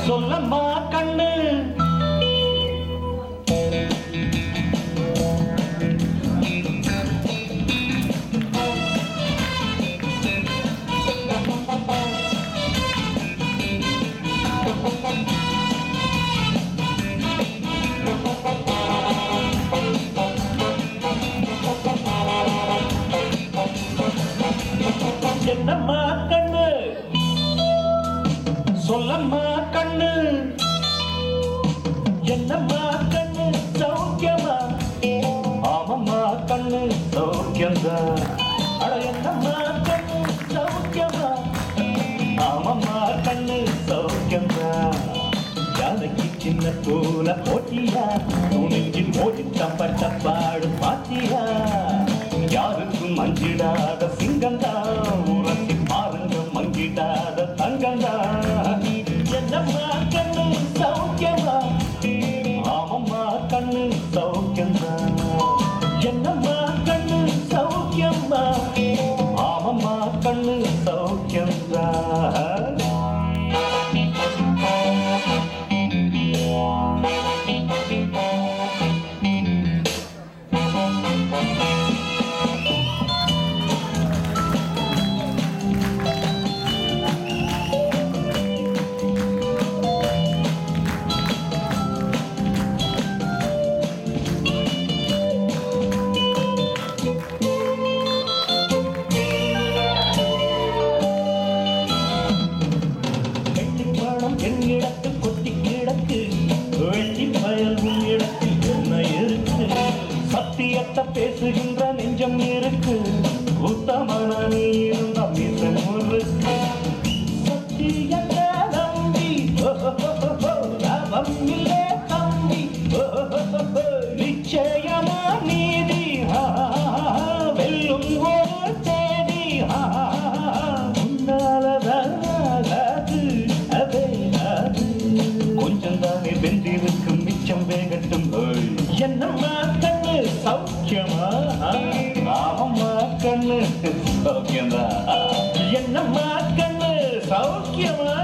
சொல்லம்மா கண்ணு என்னம்மா கண்ணு சொல்லம்மா கண்ணு என்னம்மா கண்ணு சௌக்கியமா ஆமம்மா கண்ணு சௌக்கியந்தா அட என்னம்மா கண்ணு சௌக்கியமா ஆமம்மா கண்ணு சௌக்கியந்தா யானைக்கு சின்ன போல போட்டியா துணிஞ்சு போட்டி தப்பட்ட பாடு பாத்தியா யாருக்கும் மஞ்சிடாத சிங்கந்தா உரசி பாருங்க மங்கிடாத தங்கந்தா என்னம்மா கண்ணு சௌக்கியமா ஆமம்மா கண்ணு சௌக்கியந்தா என்னம்மா கண்ணு சௌக்கியமா ஆமம்மா கண்ணு சௌக்கியந்தா என்னிடத்து கொட்டி கிடக்கு வெள்ளி பயல் உன்னிடத்தில் என்ன இருக்கு சத்தியத்தை பேசுகின்ற நெஞ்சம் இருக்கு உத்தமன நீ இருந்த மீசம் இருக்கு சத்தியத்தை நம்பி லாபம் இல்லே தம்பி நிச்சயமா நீதி வெல்லும் ஒரு தேதி கொஞ்சம் தானே வென்றிருக்கும் மிச்சம் வேகட்டும் என்னம்மா கண்ணு சௌக்கியமா ஆமம்மா கண்ணு சௌக்கியந்தா என்னம்மா கண்ணு சௌக்கியமா